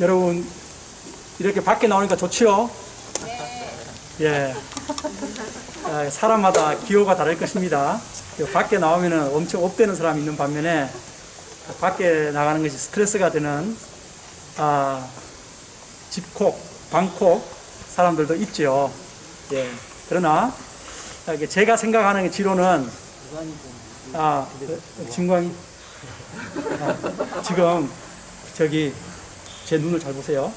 여러분, 이렇게 밖에 나오니까 좋지요? 예. 사람마다 기호가 다를 것입니다. 밖에 나오면은 엄청 업되는 사람이 있는 반면에 밖에 나가는 것이 스트레스가 되는 집콕, 방콕 사람들도 있죠. 예. 그러나 제가 생각하는 지로는 진광이 지금 저기 제 눈을 잘 보세요.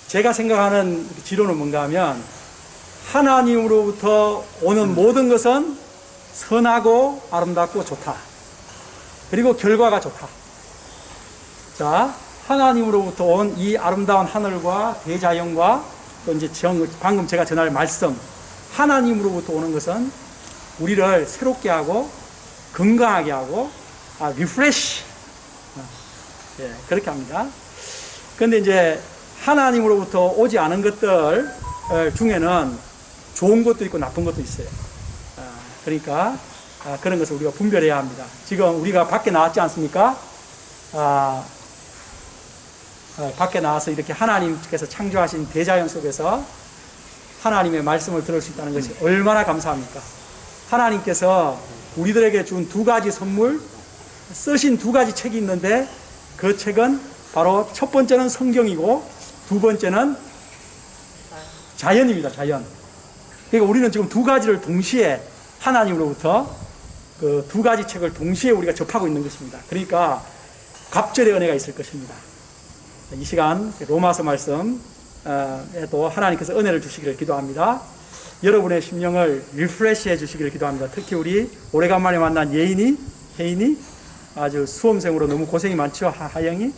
제가 생각하는 지로는 뭔가 하면 하나님으로부터 오는 모든 것은 선하고 아름답고 좋다. 그리고 결과가 좋다. 자, 하나님으로부터 온 이 아름다운 하늘과 대자연과 또 이제 방금 제가 전할 말씀, 하나님으로부터 오는 것은 우리를 새롭게 하고 건강하게 하고 리프레시, 예, 그렇게 합니다. 그런데 이제 하나님으로부터 오지 않은 것들 중에는 좋은 것도 있고 나쁜 것도 있어요. 그러니까 그런 것을 우리가 분별해야 합니다. 지금 우리가 밖에 나왔지 않습니까? 밖에 나와서 이렇게 하나님께서 창조하신 대자연 속에서 하나님의 말씀을 들을 수 있다는 것이 얼마나 감사합니까? 하나님께서 우리들에게 준 두 가지 선물, 쓰신 두 가지 책이 있는데 그 책은 바로 첫 번째는 성경이고 두 번째는 자연입니다. 자연. 그러니까 우리는 지금 두 가지를 동시에 하나님으로부터 그 두 가지 책을 동시에 우리가 접하고 있는 것입니다. 그러니까 갑절의 은혜가 있을 것입니다. 이 시간 로마서 말씀에도 하나님께서 은혜를 주시기를 기도합니다. 여러분의 심령을 리프레시 해 주시기를 기도합니다. 특히 우리 오래간만에 만난 혜인이 아주 수험생으로 너무 고생이 많죠. 하영이,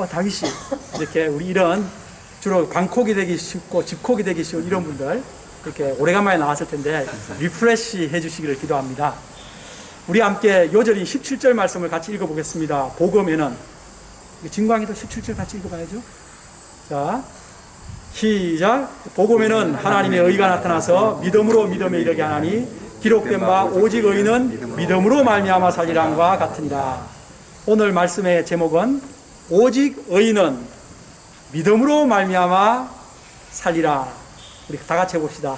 다윗이, 이렇게 우리 이런 주로 방콕이 되기 쉽고 집콕이 되기 쉬운 이런 분들 이렇게 오래간만에 나왔을 텐데 리프레시 해 주시기를 기도합니다. 우리 함께 요절이 17절 말씀을 같이 읽어보겠습니다. 복음에는 진광이도 17절 같이 읽어봐야죠. 자, 시작. 복음에는 하나님의 의가 나타나서 믿음으로 믿음에 이르게 하나니 기록된 바 오직 의는 믿음으로 말미암아 살리람과 같으니라. 오늘 말씀의 제목은 오직 의는 믿음으로 말미암아 살리라. 우리 다 같이 해봅시다.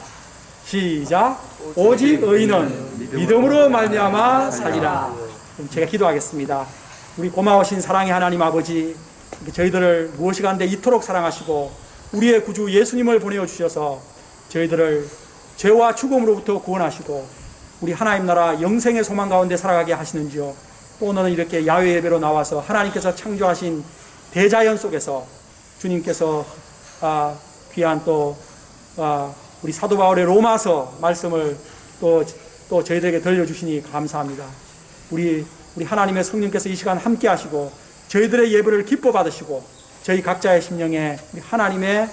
시작. 오직 의는 믿음으로 말미암아 살리라. 그럼 제가 기도하겠습니다. 우리 고마우신 사랑의 하나님 아버지, 저희들을 무엇이간데 이토록 사랑하시고 우리의 구주 예수님을 보내어 주셔서 저희들을 죄와 죽음으로부터 구원하시고 우리 하나님 나라 영생의 소망 가운데 살아가게 하시는지요. 또 오늘은 이렇게 야외 예배로 나와서 하나님께서 창조하신 대자연 속에서 주님께서 귀한 또 우리 사도 바울의 로마서 말씀을 또 저희들에게 들려주시니 감사합니다. 우리 하나님의 성령께서 이 시간 함께 하시고 저희들의 예배를 기뻐 받으시고 저희 각자의 심령에 하나님의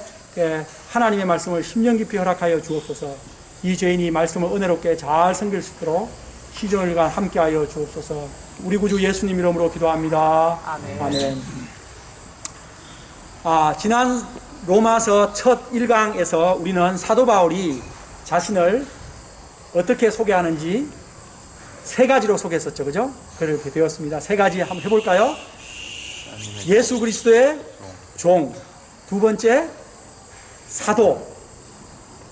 말씀을 심령 깊이 허락하여 주옵소서. 이 죄인이 말씀을 은혜롭게 잘 섬길 수 있도록 시종일관 함께 하여 주옵소서. 우리 구주 예수님 이름으로 기도합니다. 아멘. 아멘. 지난 로마서 첫 1강에서 우리는 사도 바울이 자신을 어떻게 소개하는지 세 가지로 소개했었죠. 그죠? 그렇게 되었습니다. 세 가지 한번 해볼까요? 예수 그리스도의 종, 두 번째 사도,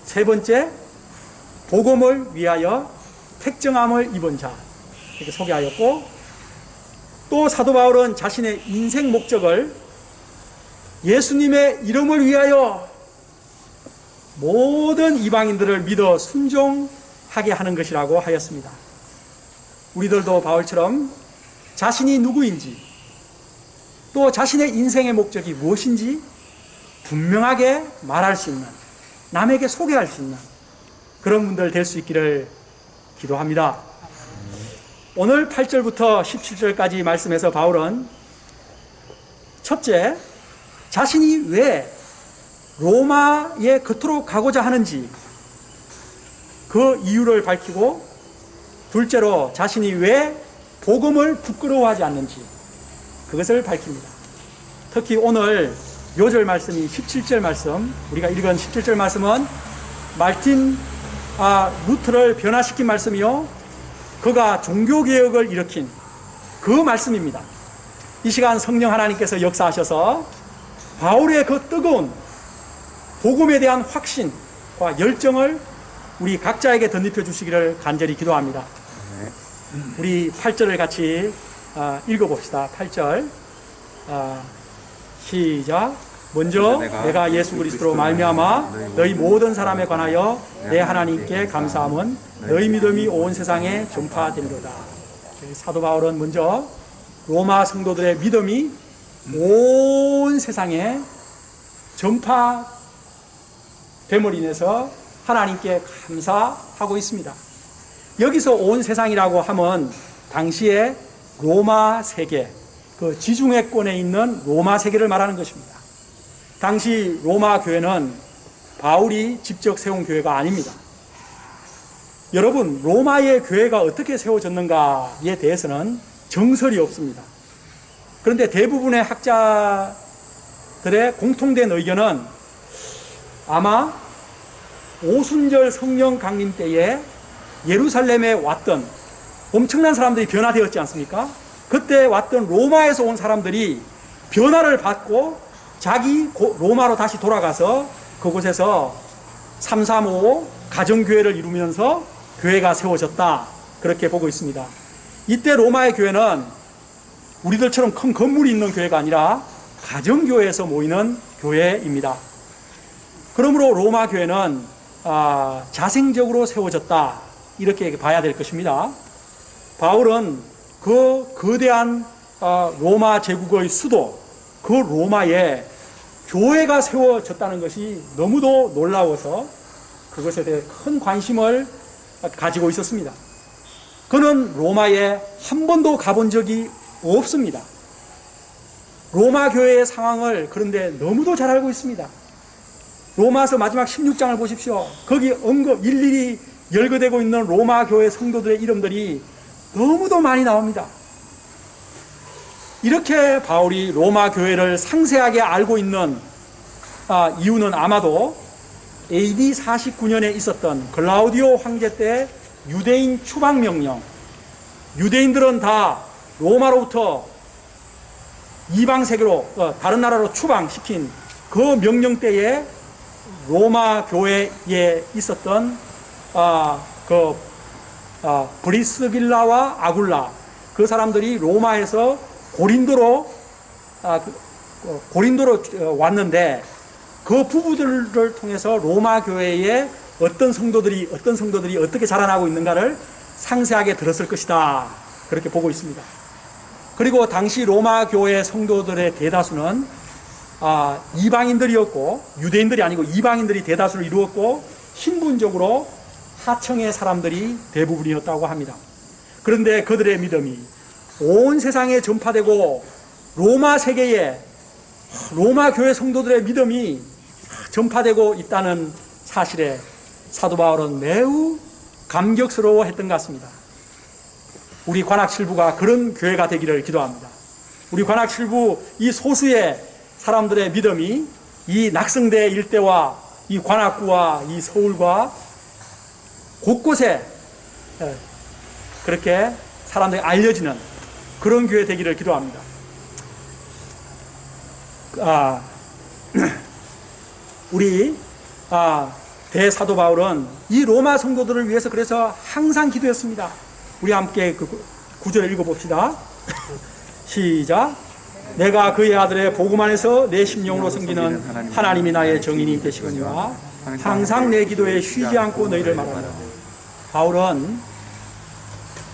세 번째 복음을 위하여 택정함을 입은 자, 이렇게 소개하였고, 또 사도 바울은 자신의 인생 목적을 예수님의 이름을 위하여 모든 이방인들을 믿어 순종하게 하는 것이라고 하였습니다. 우리들도 바울처럼 자신이 누구인지 또 자신의 인생의 목적이 무엇인지 분명하게 말할 수 있는, 남에게 소개할 수 있는 그런 분들 될 수 있기를 기도합니다. 오늘 8절부터 17절까지 말씀에서 바울은 첫째, 자신이 왜 로마에 그토록 가고자 하는지 그 이유를 밝히고, 둘째로 자신이 왜 복음을 부끄러워하지 않는지 그것을 밝힙니다. 특히 오늘 요절 말씀이 17절 말씀, 우리가 읽은 17절 말씀은 말틴 루터를 변화시킨 말씀이요, 그가 종교개혁을 일으킨 그 말씀입니다. 이 시간 성령 하나님께서 역사하셔서 바울의 그 뜨거운 복음에 대한 확신과 열정을 우리 각자에게 덧입혀 주시기를 간절히 기도합니다. 우리 8절을 같이 읽어봅시다. 8절 시작. 먼저 내가 예수 그리스도로 말미암아 너희 모든 사람에 관하여 내 하나님께 감사함은 너희 믿음이 온 세상에 전파되리로다. 사도 바울은 먼저 로마 성도들의 믿음이 온 세상에 전파됨으로 인해서 하나님께 감사하고 있습니다. 여기서 온 세상이라고 하면 당시에 로마 세계, 그 지중해권에 있는 로마 세계를 말하는 것입니다. 당시 로마 교회는 바울이 직접 세운 교회가 아닙니다. 여러분, 로마의 교회가 어떻게 세워졌는가에 대해서는 정설이 없습니다. 그런데 대부분의 학자들의 공통된 의견은 아마 오순절 성령 강림 때에 예루살렘에 왔던 엄청난 사람들이 변화되었지 않습니까? 그때 왔던 로마에서 온 사람들이 변화를 받고 자기 로마로 다시 돌아가서 그곳에서 335 가정교회를 이루면서 교회가 세워졌다, 그렇게 보고 있습니다. 이때 로마의 교회는 우리들처럼 큰 건물이 있는 교회가 아니라 가정교회에서 모이는 교회입니다. 그러므로 로마 교회는 자생적으로 세워졌다, 이렇게 봐야 될 것입니다. 바울은 그 거대한 로마 제국의 수도, 그 로마에 교회가 세워졌다는 것이 너무도 놀라워서 그것에 대해 큰 관심을 가지고 있었습니다. 그는 로마에 한 번도 가본 적이 없습니다. 로마 교회의 상황을 그런데 너무도 잘 알고 있습니다. 로마서 마지막 16장을 보십시오. 거기 일일이 열거되고 있는 로마 교회 성도들의 이름들이 너무도 많이 나옵니다. 이렇게 바울이 로마 교회를 상세하게 알고 있는 이유는 아마도 AD 49년에 있었던 글라우디오 황제 때 유대인 추방 명령, 유대인들은 다 로마로부터 이방 세계로 다른 나라로 추방시킨 그 명령 때에 로마 교회에 있었던 브리스길라와 아굴라, 그 사람들이 로마에서 고린도로 왔는데 그 부부들을 통해서 로마 교회에 어떤 성도들이 어떻게 자라나고 있는가를 상세하게 들었을 것이다, 그렇게 보고 있습니다. 그리고 당시 로마 교회 성도들의 대다수는 이방인들이었고, 유대인들이 아니고 이방인들이 대다수를 이루었고, 신분적으로 하층의 사람들이 대부분이었다고 합니다. 그런데 그들의 믿음이 온 세상에 전파되고 로마 세계에 로마 교회 성도들의 믿음이 전파되고 있다는 사실에 사도 바울은 매우 감격스러워했던 것 같습니다. 우리 관악칠부가 그런 교회가 되기를 기도합니다. 우리 관악칠부 이 소수의 사람들의 믿음이 이 낙성대 일대와 이 관악구와 이 서울과 곳곳에 그렇게 사람들이 알려지는 그런 교회 되기를 기도합니다. 우리 대사도 바울은 이 로마 성도들을 위해서 그래서 항상 기도했습니다. 우리 함께 그 구절을 읽어봅시다. 시작. 내가 그의 아들의 복음 안에서 내 심령으로 섬기는 하나님이 나의 정인이 되시거니와 항상 내 기도에 쉬지 않고 너희를 말하노라. 바울은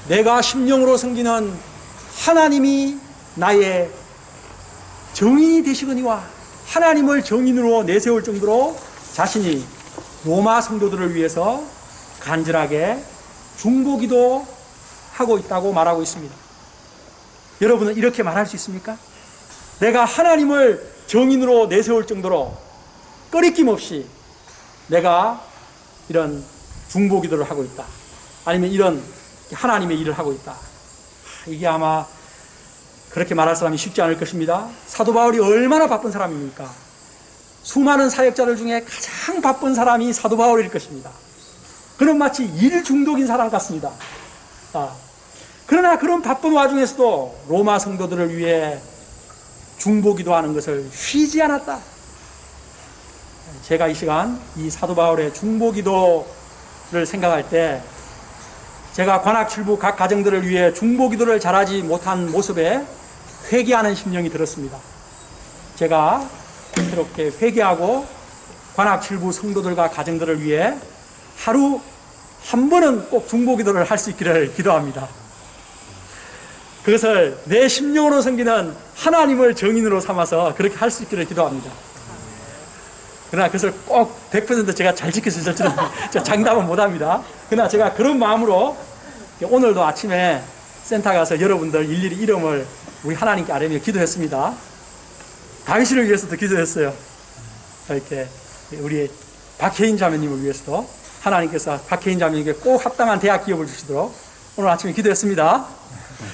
내가 심령으로 섬기는 하나님이 나의 정인이 되시거니와 하나님을 정인으로 내세울 정도로 자신이 로마 성도들을 위해서 간절하게 중보기도 하고 있다고 말하고 있습니다. 여러분은 이렇게 말할 수 있습니까? 내가 하나님을 정인으로 내세울 정도로 꺼리낌 없이 내가 이런 중보기도를 하고 있다, 아니면 이런 하나님의 일을 하고 있다. 이게 아마 그렇게 말할 사람이 쉽지 않을 것입니다. 사도 바울이 얼마나 바쁜 사람입니까? 수많은 사역자들 중에 가장 바쁜 사람이 사도 바울일 것입니다. 그는 마치 일 중독인 사람 같습니다. 그러나 그런 바쁜 와중에서도 로마 성도들을 위해 중보기도 하는 것을 쉬지 않았다. 제가 이 시간 이 사도 바울의 중보기도를 생각할 때 제가 관악칠부 각 가정들을 위해 중보기도를 잘하지 못한 모습에 회개하는 심령이 들었습니다. 제가 이렇게 회개하고 관악칠부 성도들과 가정들을 위해 하루 한 번은 꼭 중보기도를 할 수 있기를 기도합니다. 그것을 내 심령으로 섬기는 하나님을 정인으로 삼아서 그렇게 할 수 있기를 기도합니다. 그러나 그것을 꼭 100% 제가 잘 지킬 수 있을지는 장담은 못합니다. 그러나 제가 그런 마음으로 오늘도 아침에 센터 가서 여러분들 일일이 이름을 우리 하나님께 아뢰며 기도했습니다. 다윗을 위해서도 기도했어요. 이렇게 우리 박혜인 자매님을 위해서도 하나님께서 박혜인 자매님께 꼭 합당한 대학 기업을 주시도록 오늘 아침에 기도했습니다.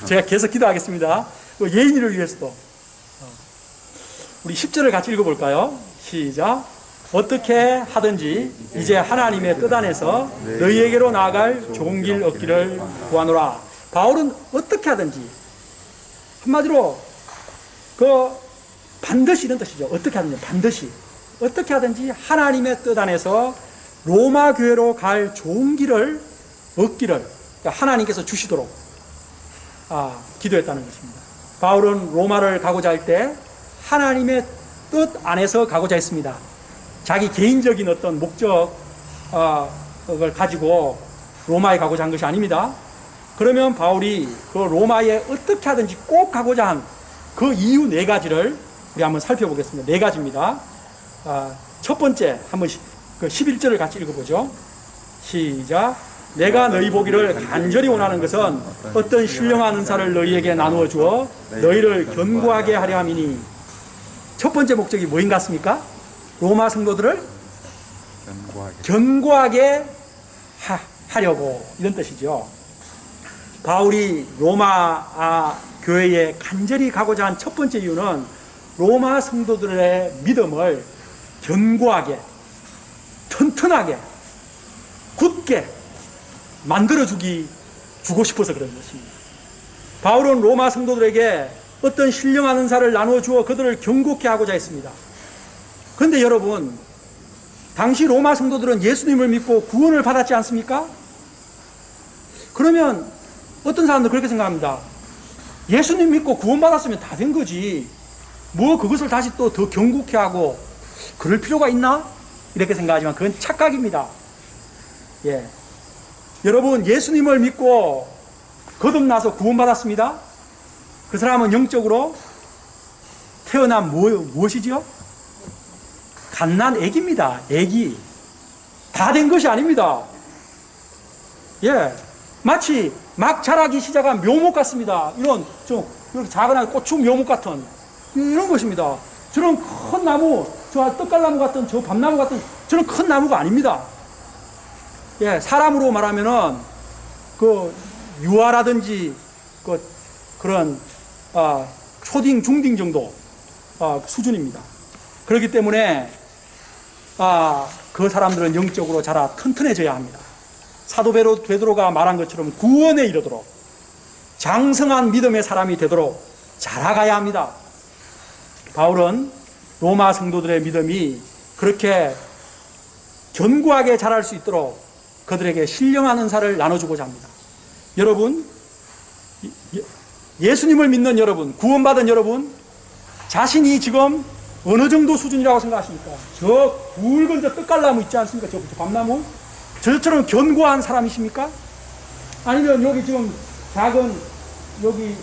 제가 계속 기도하겠습니다. 예인이를 위해서도 우리 10절을 같이 읽어볼까요? 시작. 어떻게 하든지 이제 하나님의 뜻 안에서 너희에게로 나아갈 좋은 길 얻기를 구하노라. 바울은 어떻게 하든지, 한마디로 반드시 이런 뜻이죠. 어떻게 하든지, 반드시 어떻게 하든지 하나님의 뜻 안에서 로마 교회로 갈 좋은 길을 얻기를, 그러니까 하나님께서 주시도록 기도했다는 것입니다. 바울은 로마를 가고자 할 때 하나님의 뜻 안에서 가고자 했습니다. 자기 개인적인 어떤 목적을 가지고 로마에 가고자 한 것이 아닙니다. 그러면 바울이 그 로마에 어떻게 하든지 꼭 가고자 한 그 이유 4가지를 우리 한번 살펴보겠습니다. 4가지입니다. 첫 번째, 한번 11절을 같이 읽어보죠. 시작. 내가 너희 보기를 간절히 원하는 것은 어떤 신령한 은사를 너희에게 나누어 주어 너희를 견고하게 하려 함이니. 첫 번째 목적이 뭐인 것 같습니까? 로마 성도들을 견고하게 하려고, 이런 뜻이죠. 바울이 로마 교회에 간절히 가고자 한 첫 번째 이유는 로마 성도들의 믿음을 견고하게, 튼튼하게, 굳게 주고 싶어서 그런 것입니다. 바울은 로마 성도들에게 어떤 신령한 은사를 나누어 주어 그들을 견고케 하고자 했습니다. 그런데 여러분, 당시 로마 성도들은 예수님을 믿고 구원을 받았지 않습니까? 그러면 어떤 사람들 그렇게 생각합니다. 예수님 믿고 구원받았으면 다 된 거지, 뭐 그것을 다시 또 더 견고케 하고 그럴 필요가 있나? 이렇게 생각하지만 그건 착각입니다. 여러분, 예수님을 믿고 거듭나서 구원받았습니다. 그 사람은 영적으로 태어난 무엇이지요? 갓난 애기입니다. 애기. 다 된 것이 아닙니다. 마치 막 자라기 시작한 묘목 같습니다. 이런 작은 꽃축 묘목 같은 이런 것입니다. 저런 큰 나무, 저 떡갈나무 같은, 저 밤나무 같은 저런 큰 나무가 아닙니다. 사람으로 말하면은 유아라든지 그런 초딩, 중딩 정도 수준입니다. 그렇기 때문에 그 사람들은 영적으로 자라 튼튼해져야 합니다. 사도 베드로가 말한 것처럼 구원에 이르도록 장성한 믿음의 사람이 되도록 자라가야 합니다. 바울은 로마 성도들의 믿음이 그렇게 견고하게 자랄 수 있도록 그들에게 신령한 은사를 나눠주고자 합니다. 여러분, 예수님을 믿는 여러분, 구원받은 여러분, 자신이 지금 어느 정도 수준이라고 생각하십니까? 저 굵은 저 떡갈나무 있지 않습니까? 저 밤나무? 저처럼 견고한 사람이십니까? 아니면 여기 지금 작은, 여기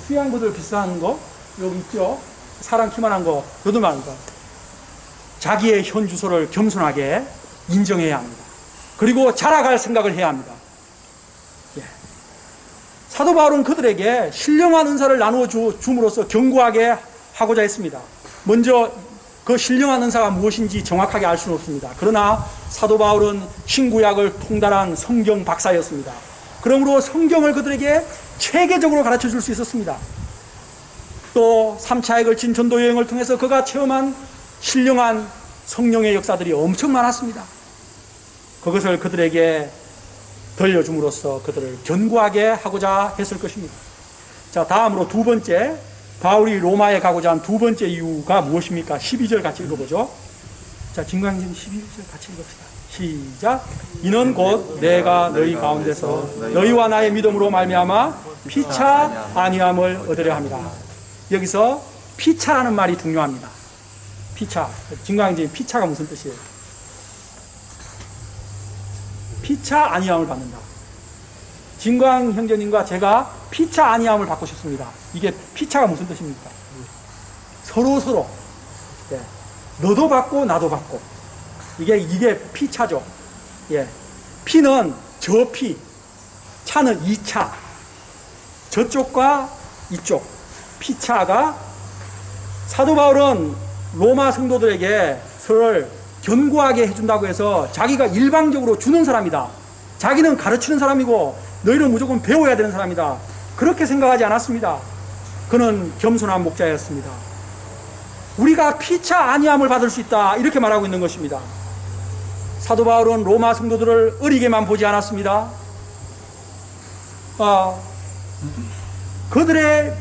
수양부들 비싼 거 여기 있죠? 사람 키만한 거, 요도만한 자기의 현 주소를 겸손하게 인정해야 합니다. 그리고 자라갈 생각을 해야 합니다. 사도 바울은 그들에게 신령한 은사를 나누어 줌으로써 견고하게 하고자 했습니다. 먼저 그 신령한 은사가 무엇인지 정확하게 알 수는 없습니다. 그러나 사도 바울은 신구약을 통달한 성경 박사였습니다. 그러므로 성경을 그들에게 체계적으로 가르쳐 줄 수 있었습니다. 또 3차에 걸친 전도 여행을 통해서 그가 체험한 신령한 성령의 역사들이 엄청 많았습니다. 그것을 그들에게 들려줌으로써 그들을 견고하게 하고자 했을 것입니다. 자, 다음으로 두 번째, 바울이 로마에 가고자 한 두 번째 이유가 무엇입니까? 12절 같이 읽어보죠. 자, 김광진 12절 같이 읽읍시다. 시작. 이는 곧 내가 너희 가운데서 너희와 나의 믿음으로 말미암아 피차 아니함을 얻으려 합니다. 여기서 피차라는 말이 중요합니다. 피차. 김광진 피차가 무슨 뜻이에요? 피차 아니함을 받는다. 진광 형제님과 제가 피차 아니함을 받고 싶습니다. 이게 피차가 무슨 뜻입니까? 서로. 예. 너도 받고 나도 받고. 이게 피차죠. 예. 피는 저 피, 차는 2차. 저쪽과 이쪽. 피차가 사도 바울은 로마 성도들에게 서로를 견고하게 해준다고 해서 자기가 일방적으로 주는 사람이다. 자기는 가르치는 사람이고 너희는 무조건 배워야 되는 사람이다. 그렇게 생각하지 않았습니다. 그는 겸손한 목자였습니다. 우리가 피차 아니함을 받을 수 있다. 이렇게 말하고 있는 것입니다. 사도 바울은 로마 성도들을 어리게만 보지 않았습니다. 그들에게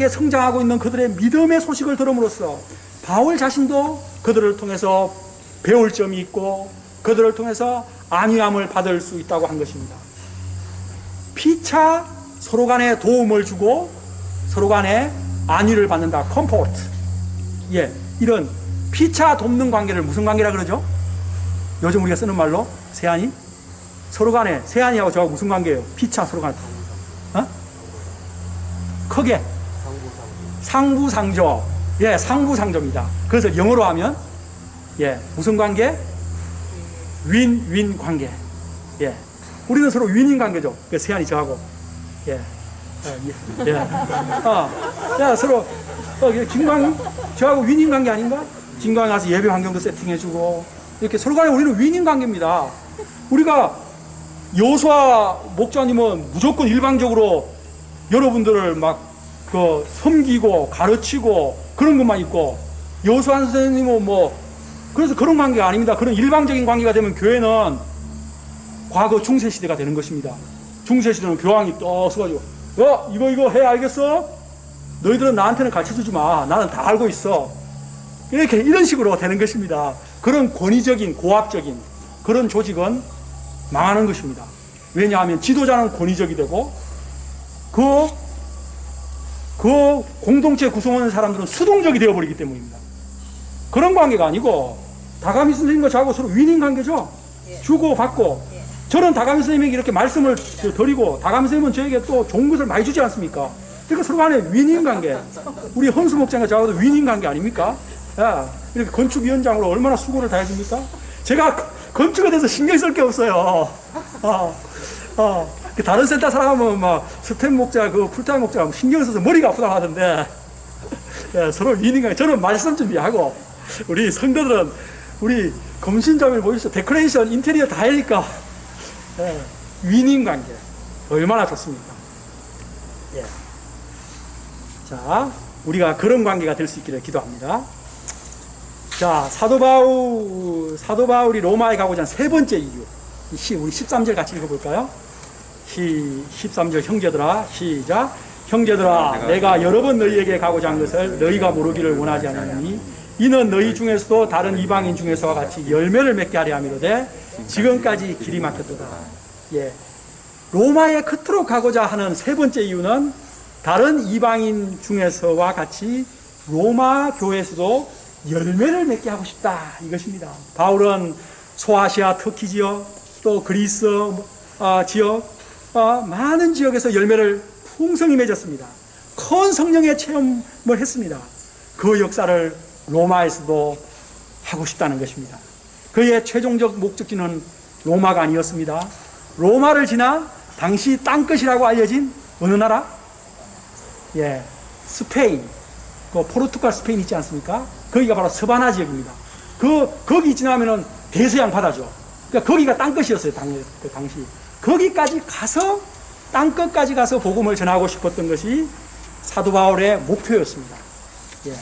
성장하고 있는 그들의 믿음의 소식을 들음으로써 바울 자신도 그들을 통해서 배울 점이 있고 그들을 통해서 안위함을 받을 수 있다고 한 것입니다. 피차 서로 간에 도움을 주고 서로 간에 안위를 받는다. 컴포트. 예, 이런 피차 돕는 관계를 무슨 관계라 그러죠? 요즘 우리가 쓰는 말로 세안이 서로 간에 세안이하고 저하고 무슨 관계예요? 피차 서로 간에 크게 상부상조. 예, 상부상조입니다. 그래서 영어로 하면 예, 무슨 관계? 윈윈 관계. 예, 우리는 서로 윈윈 관계죠. 그 세안이 저하고 예, 야, 서로 진광 저하고 윈윈 관계 아닌가? 진광이 와서 예배 환경도 세팅해주고 이렇게 서로 간에 우리는 윈윈 관계입니다. 우리가 여호수아 목자님은 무조건 일방적으로 여러분들을 막 섬기고 가르치고 그런 것만 있고 여호수아 선생님은 그래서 그런 관계가 아닙니다. 그런 일방적인 관계가 되면 교회는 과거 중세시대가 되는 것입니다. 중세시대는 교황이 또 서가지고 이거 해 알겠어? 너희들은 나한테는 가르쳐주지 마. 나는 다 알고 있어. 이런 식으로 되는 것입니다. 그런 권위적인 고압적인 그런 조직은 망하는 것입니다. 왜냐하면 지도자는 권위적이 되고 그 공동체 구성하는 사람들은 수동적이 되어버리기 때문입니다. 그런 관계가 아니고 다가미 선생님과 저하고 서로 윈윈 관계죠. 주고 받고 저는 다가미 선생님에게 이렇게 말씀을 드리고 다가미 선생님은 저에게 또 좋은 것을 많이 주지 않습니까? 그러니까 서로 간에 윈윈 관계. 우리 헌수 목장과 저하고도 윈윈 관계 아닙니까? 야, 이렇게 건축위원장으로 얼마나 수고를 다 해줍니까? 제가 건축에 대해서 신경 쓸 게 없어요. 다른 센터 사람은 스텝 목자, 풀타임 목자 신경 써서 머리가 아프다고 하던데 예, 서로 윈윈 관계. 저는 말씀 준비하고 우리 성도들은 우리 검신자를 보여주세요. 데코레이션, 인테리어 다 하니까 예, 윈윈 관계 얼마나 좋습니까? 예. 자, 우리가 그런 관계가 될 수 있기를 기도합니다. 자, 사도 바울이 로마에 가고자 한 세 번째 이유. 우리 13절 같이 읽어볼까요? 13절 형제들아, 시작. 형제들아, 내가 여러 번 너희에게 가고자 한 것을 너희가 모르기를 원하지 않으니 이는 너희 중에서도 다른 이방인 중에서와 같이 열매를 맺게 하려 함이로되 지금까지 길이 막혔도다. 예, 로마에 끝으로 가고자 하는 세 번째 이유는 다른 이방인 중에서와 같이 로마 교회에서도 열매를 맺게 하고 싶다. 이것입니다. 바울은 소아시아 터키 지역 또 그리스 지역 많은 지역에서 열매를 풍성히 맺었습니다. 큰 성령의 체험을 했습니다. 그 역사를 로마에서도 하고 싶다는 것입니다. 그의 최종적 목적지는 로마가 아니었습니다. 로마를 지나 당시 땅끝이라고 알려진 어느 나라? 예, 스페인. 포르투갈 스페인 있지 않습니까? 거기가 바로 서바나 지역입니다. 거기 지나면은 대서양 바다죠. 그러니까 거기가 땅끝이었어요, 당시. 거기까지 가서, 땅끝까지 가서 복음을 전하고 싶었던 것이 사도 바울의 목표였습니다. 예.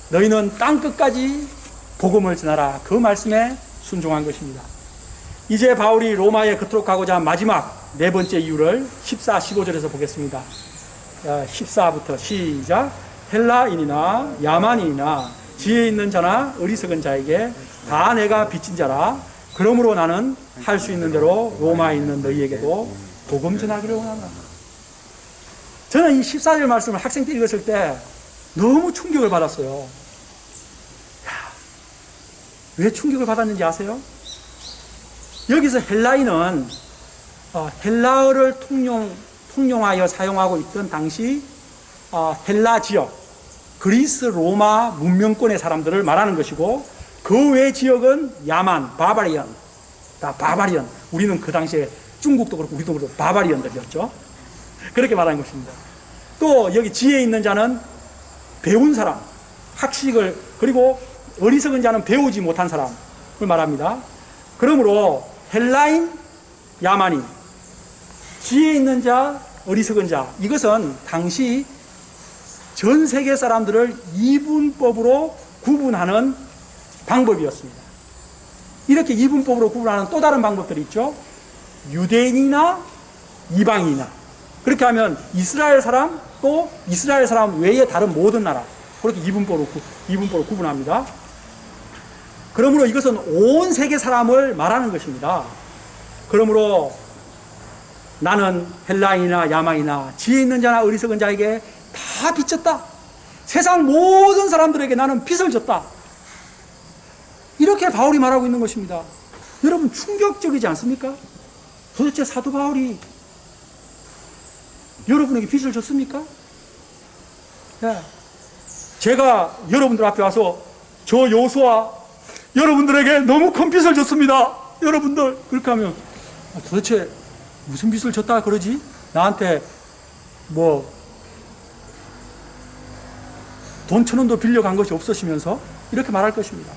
너희는 땅끝까지 복음을 전하라. 그 말씀에 순종한 것입니다. 이제 바울이 로마에 그토록 가고자 한 마지막 네 번째 이유를 14, 15절에서 보겠습니다. 14부터 시작. 헬라인이나 야만인이나 지혜 있는 자나 어리석은 자에게 다 내가 빚진 자라. 그러므로 나는 할 수 있는 대로 로마에 있는 너희에게도 복음 전하기를 원한다. 저는 이 14절 말씀을 학생 때 읽었을 때 너무 충격을 받았어요. 왜 충격을 받았는지 아세요? 여기서 헬라인은 헬라어를 통용하여 사용하고 있던 당시 헬라 지역, 그리스 로마 문명권의 사람들을 말하는 것이고, 그 외 지역은 야만, 바바리언, 다 바바리언. 우리는 그 당시에 중국도 그렇고 우리도 그렇고 바바리언들이었죠. 그렇게 말하는 것입니다. 또 여기 지혜 있는 자는 배운 사람, 학식을, 그리고 어리석은 자는 배우지 못한 사람을 말합니다. 그러므로 헬라인, 야만인, 지혜 있는 자, 어리석은 자, 이것은 당시 전 세계 사람들을 이분법으로 구분하는 방법이었습니다. 이렇게 이분법으로 구분하는 또 다른 방법들이 있죠. 유대인이나 이방인이나, 그렇게 하면 이스라엘 사람, 또 이스라엘 사람 외에 다른 모든 나라, 그렇게 이분법으로 구분합니다. 그러므로 이것은 온 세계 사람을 말하는 것입니다. 그러므로 나는 헬라인이나 야만이나 지혜 있는 자나 어리석은 자에게 다 빚졌다. 세상 모든 사람들에게 나는 빚을 졌다. 이렇게 바울이 말하고 있는 것입니다. 여러분, 충격적이지 않습니까? 도대체 사도 바울이 여러분에게 빚을 졌습니까? 네. 제가 여러분들 앞에 와서 저 여호수아 여러분들에게 너무 큰 빚을 졌습니다. 여러분들, 그렇게 하면 도대체 무슨 빚을 졌다 그러지? 나한테 뭐 돈 1,000원도 빌려간 것이 없으시면서 이렇게 말할 것입니다.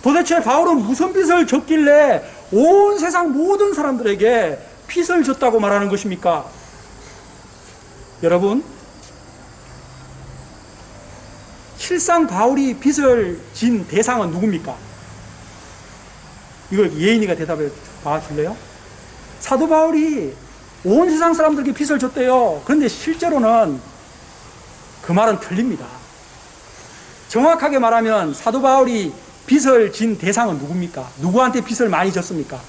도대체 바울은 무슨 빚을 졌길래 온 세상 모든 사람들에게 빚을 졌다고 말하는 것입니까? 여러분, 실상 바울이 빚을 진 대상은 누굽니까? 이걸 예인이가 대답해 봐줄래요? 사도 바울이 온 세상 사람들에게 빚을 졌대요. 그런데 실제로는 그 말은 틀립니다. 정확하게 말하면 사도 바울이 빚을 진 대상은 누굽니까? 누구한테 빚을 많이 졌습니까?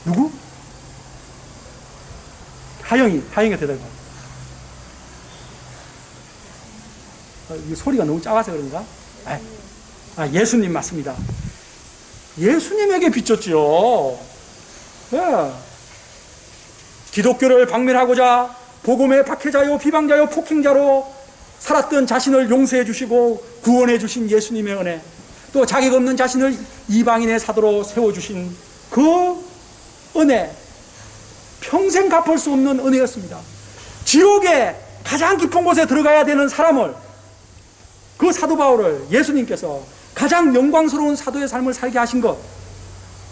누구? 하영이가 대답해. 이 소리가 너무 작아서 그런가? 예수님 맞습니다. 예수님에게 빚졌지요. 네. 기독교를 박멸하고자 복음의 박해자요, 비방자요, 폭행자로 살았던 자신을 용서해 주시고 구원해 주신 예수님의 은혜, 또 자격 없는 자신을 이방인의 사도로 세워주신 그 은혜, 평생 갚을 수 없는 은혜였습니다. 지옥의 가장 깊은 곳에 들어가야 되는 사람을, 그 사도 바울을 예수님께서 가장 영광스러운 사도의 삶을 살게 하신 것,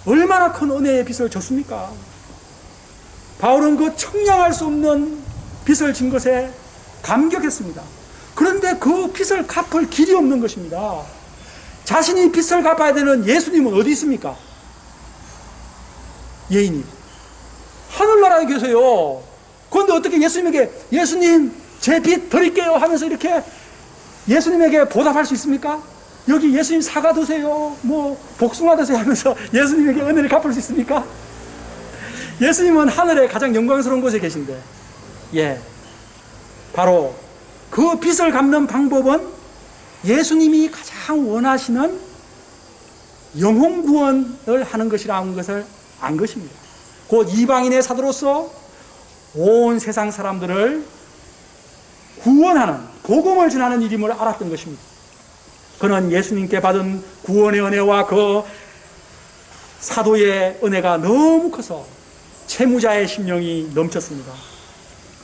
얼마나 큰 은혜의 빚을 졌습니까? 바울은 그 청량할 수 없는 빚을 진 것에 감격했습니다. 그런데 그 빚을 갚을 길이 없는 것입니다. 자신이 빚을 갚아야 되는 예수님은 어디 있습니까? 예인이 하늘나라에 계세요. 그런데 어떻게 예수님에게 예수님 제 빚 드릴게요 하면서 이렇게 예수님에게 보답할 수 있습니까? 여기 예수님 사과 드세요, 뭐 복숭아 드세요 하면서 예수님에게 은혜를 갚을 수 있습니까? 예수님은 하늘에 가장 영광스러운 곳에 계신데, 바로 그 빚을 갚는 방법은 예수님이 가장 원하시는 영혼 구원을 하는 것이라는 것을 안 것입니다. 곧 이방인의 사도로서 온 세상 사람들을 구원하는, 복음을 전하는 일임을 알았던 것입니다. 그는 예수님께 받은 구원의 은혜와 그 사도의 은혜가 너무 커서 채무자의 심령이 넘쳤습니다.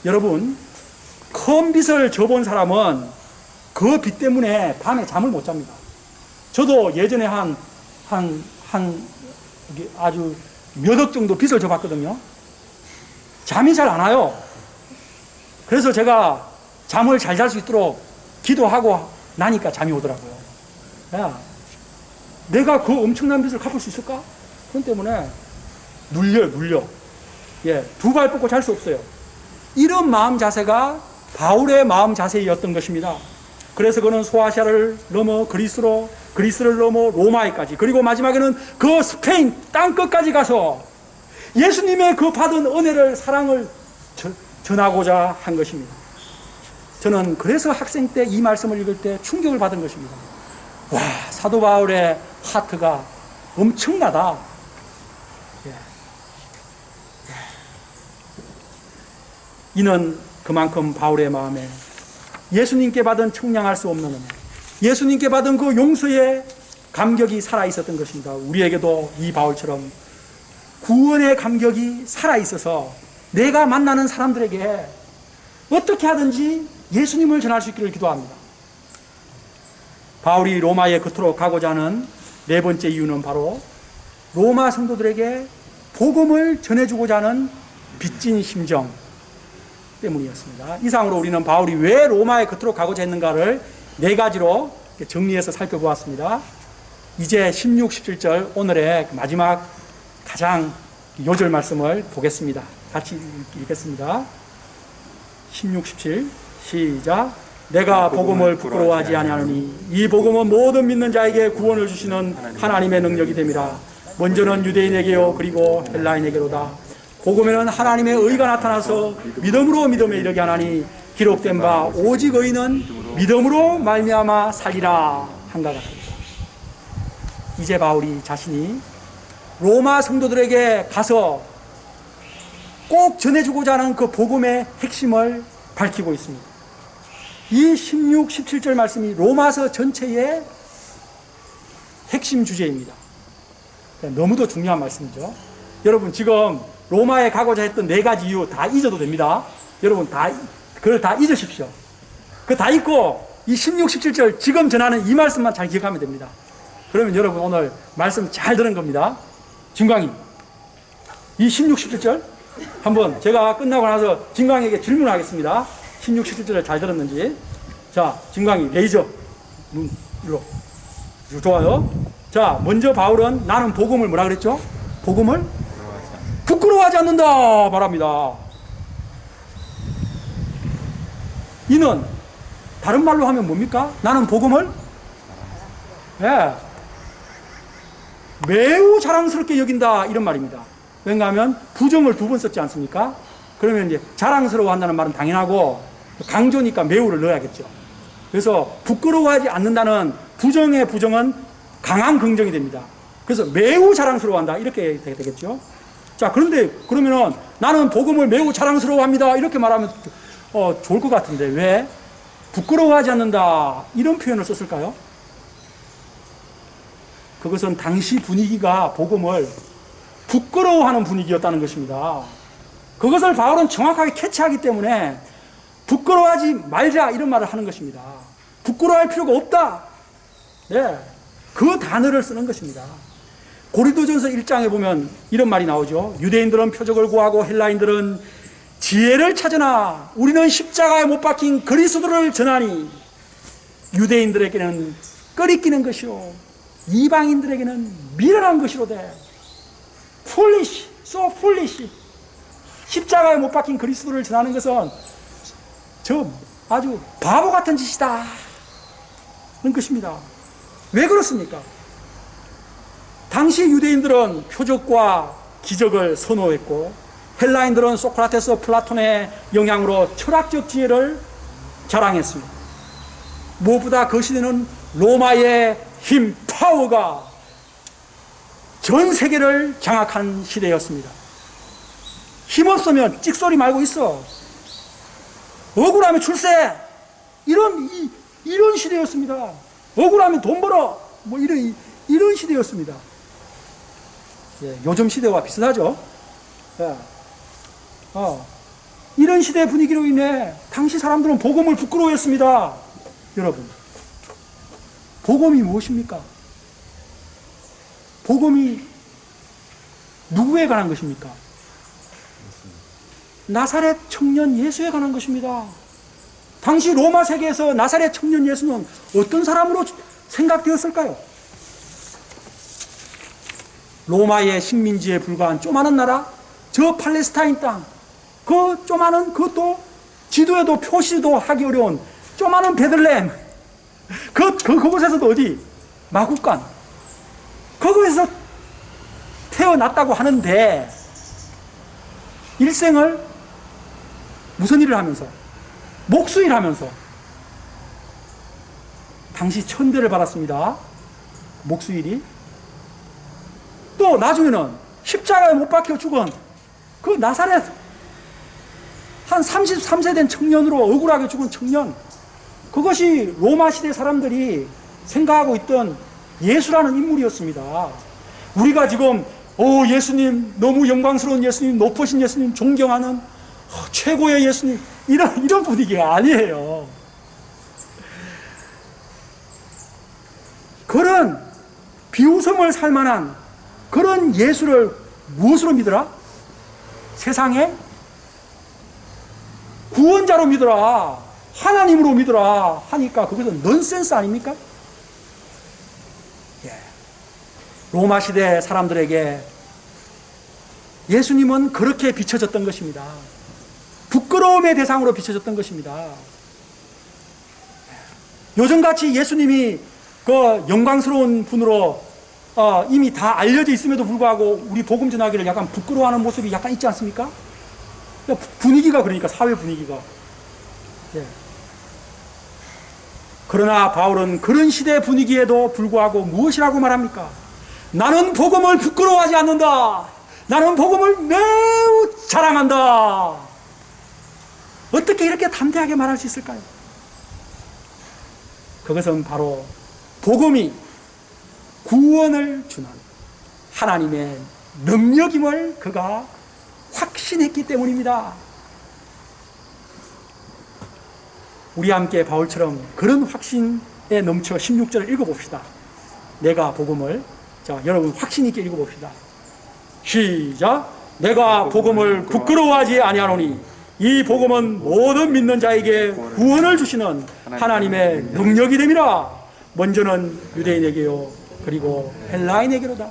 여러분, 큰 빚을 져본 사람은 그 빚 때문에 밤에 잠을 못 잡니다. 저도 예전에 아주 몇 억 정도 빚을 져봤거든요. 잠이 잘 안 와요. 그래서 제가 잠을 잘 잘 수 있도록 기도하고 나니까 잠이 오더라고요. 내가 그 엄청난 빚을 갚을 수 있을까? 그런 때문에 눌려. 두 발 뻗고 잘 수 없어요. 이런 마음 자세가 바울의 마음 자세였던 것입니다. 그래서 그는 소아시아를 넘어 그리스를 넘어 로마에까지, 그리고 마지막에는 그 스페인 땅끝까지 가서 예수님의 그 받은 은혜를, 사랑을 전하고자 한 것입니다. 저는 그래서 학생 때 이 말씀을 읽을 때 충격을 받은 것입니다. 와, 사도 바울의 하트가 엄청나다. 이는 그만큼 바울의 마음에 예수님께 받은 청량할 수 없는 은혜, 예수님께 받은 그 용서의 감격이 살아있었던 것입니다. 우리에게도 이 바울처럼 구원의 감격이 살아있어서 내가 만나는 사람들에게 어떻게 하든지 예수님을 전할 수 있기를 기도합니다. 바울이 로마에 그토록 가고자 하는 네 번째 이유는 바로 로마 성도들에게 복음을 전해주고자 하는 빚진 심정 때문이었습니다. 이상으로 우리는 바울이 왜 로마에 그토록 가고자 했는가를 네 가지로 정리해서 살펴보았습니다. 이제 16, 17절 오늘의 마지막 가장 요절 말씀을 보겠습니다. 같이 읽겠습니다. 16, 17 시작. 내가 복음을 부끄러워하지 아니하노니 이 복음은 모든 믿는 자에게 구원을 주시는 하나님의 능력이 됨이라. 먼저는 유대인에게요 그리고 헬라인에게로다. 복음에는 하나님의 의가 나타나서 믿음으로 믿음에 이르게 하나니 기록된 바 오직 의인은 믿음으로 말미암아 살리라 한가 같습니다. 이제 바울이 자신이 로마 성도들에게 가서 꼭 전해주고자 하는 그 복음의 핵심을 밝히고 있습니다. 이 16, 17절 말씀이 로마서 전체의 핵심 주제입니다. 너무도 중요한 말씀이죠. 여러분 지금 로마에 가고자 했던 네 가지 이유 다 잊어도 됩니다. 여러분 그걸 다 잊으십시오. 그거 다 잊고 이 16, 17절 지금 전하는 이 말씀만 잘 기억하면 됩니다. 그러면 여러분 오늘 말씀 잘 들은 겁니다. 진광이 이 16, 17절 한번 제가 끝나고 나서 진광에게 질문하겠습니다. 16, 17절을 잘 들었는지. 자, 진광이 레이저 일로 좋아요. 자, 먼저 바울은 나는 복음을 뭐라 그랬죠? 복음을 부끄러워하지 않는다 말합니다. 이는 다른 말로 하면 뭡니까? 나는 복음을 매우 자랑스럽게 여긴다 이런 말입니다. 왜냐하면 부정을 두 번 썼지 않습니까? 그러면 이제 자랑스러워한다는 말은 당연하고 강조니까 매우를 넣어야겠죠. 그래서 부끄러워하지 않는다는 부정의 부정은 강한 긍정이 됩니다. 그래서 매우 자랑스러워한다 이렇게 되겠죠. 자, 그런데 그러면은 나는 복음을 매우 자랑스러워합니다 이렇게 말하면 좋을 것 같은데 왜 부끄러워하지 않는다 이런 표현을 썼을까요? 그것은 당시 분위기가 복음을 부끄러워하는 분위기였다는 것입니다. 그것을 바울은 정확하게 캐치하기 때문에 부끄러워하지 말자 이런 말을 하는 것입니다. 부끄러워할 필요가 없다. 네, 그 단어를 쓰는 것입니다. 고린도전서 1장에 보면 이런 말이 나오죠. 유대인들은 표적을 구하고 헬라인들은 지혜를 찾으나 우리는 십자가에 못 박힌 그리스도를 전하니 유대인들에게는 끄리끼는 것이요 이방인들에게는 미련한 것이로되 foolish, so foolish. 십자가에 못 박힌 그리스도를 전하는 것은 저 아주 바보 같은 짓이다 는 것입니다. 왜 그렇습니까? 당시 유대인들은 표적과 기적을 선호했고 헬라인들은 소크라테스, 플라톤의 영향으로 철학적 지혜를 자랑했습니다. 무엇보다 그 시대는 로마의 힘, 파워가 전 세계를 장악한 시대였습니다. 힘없으면 찍소리 말고 있어. 억울하면 출세. 이런 시대였습니다. 억울하면 돈 벌어. 뭐 이런 시대였습니다. 예, 요즘 시대와 비슷하죠. 예. 이런 시대 분위기로 인해 당시 사람들은 복음을 부끄러워했습니다. 여러분, 복음이 무엇입니까? 복음이 누구에 관한 것입니까? 나사렛 청년 예수에 관한 것입니다. 당시 로마 세계에서 나사렛 청년 예수는 어떤 사람으로 생각되었을까요? 로마의 식민지에 불과한 조그마한 나라, 저 팔레스타인 땅, 그 조그마한, 그것도 지도에도 표시도 하기 어려운 조그마한 베들레헴, 그곳에서도 어디? 마구간. 그곳에서 태어났다고 하는데, 일생을 무슨 일을 하면서? 목수일 하면서. 당시 천대를 받았습니다. 목수일이. 또 나중에는 십자가에 못 박혀 죽은 그 나사렛 한 33세 된 청년으로 억울하게 죽은 청년, 그것이 로마 시대 사람들이 생각하고 있던 예수라는 인물이었습니다. 우리가 지금 예수님, 너무 영광스러운 예수님, 높으신 예수님, 존경하는 최고의 예수님, 이런 분위기가 아니에요. 그런 비웃음을 살 만한 그런 예수를 무엇으로 믿어라? 세상에 구원자로 믿어라, 하나님으로 믿어라 하니까 그것은 넌센스 아닙니까? 예. 로마 시대 사람들에게 예수님은 그렇게 비춰졌던 것입니다. 부끄러움의 대상으로 비춰졌던 것입니다. 요즘같이 예수님이 그 영광스러운 분으로 이미 다 알려져 있음에도 불구하고 우리 복음 전하기를 약간 부끄러워하는 모습이 약간 있지 않습니까? 분위기가, 그러니까 사회 분위기가. 예. 그러나 바울은 그런 시대 분위기에도 불구하고 무엇이라고 말합니까? 나는 복음을 부끄러워하지 않는다. 나는 복음을 매우 자랑한다. 어떻게 이렇게 담대하게 말할 수 있을까요? 그것은 바로 복음이 구원을 주는 하나님의 능력임을 그가 확신했기 때문입니다. 우리 함께 바울처럼 그런 확신에 넘쳐 16절을 읽어봅시다. 내가 복음을, 자, 여러분 확신 있게 읽어봅시다. 시작. 내가 복음을 부끄러워하지 아니하노니 이 복음은 모든 믿는 자에게 구원을 주시는 하나님의 능력이 됨이라. 먼저는 유대인에게요, 그리고 헬라인에게로다.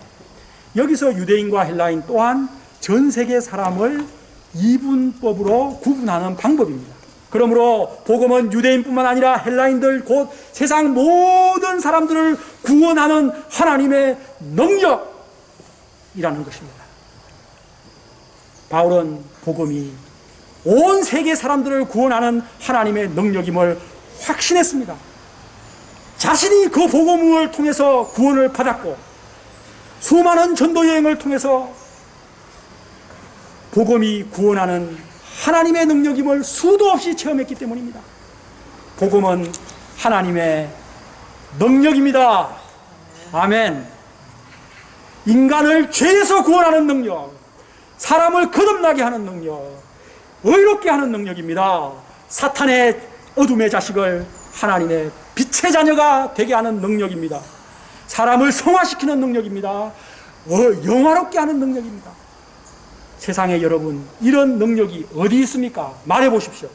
여기서 유대인과 헬라인 또한 전 세계 사람을 이분법으로 구분하는 방법입니다. 그러므로 복음은 유대인뿐만 아니라 헬라인들, 곧 세상 모든 사람들을 구원하는 하나님의 능력이라는 것입니다. 바울은 복음이 온 세계 사람들을 구원하는 하나님의 능력임을 확신했습니다. 자신이 그 복음을 통해서 구원을 받았고 수많은 전도 여행을 통해서 복음이 구원하는 하나님의 능력임을 수도 없이 체험했기 때문입니다. 복음은 하나님의 능력입니다. 아멘. 인간을 죄에서 구원하는 능력, 사람을 거듭나게 하는 능력, 의롭게 하는 능력입니다. 사탄의 어둠의 자식을 하나님의 빛의 자녀가 되게 하는 능력입니다. 사람을 성화시키는 능력입니다. 영화롭게 하는 능력입니다. 세상에 여러분, 이런 능력이 어디 있습니까? 말해보십시오.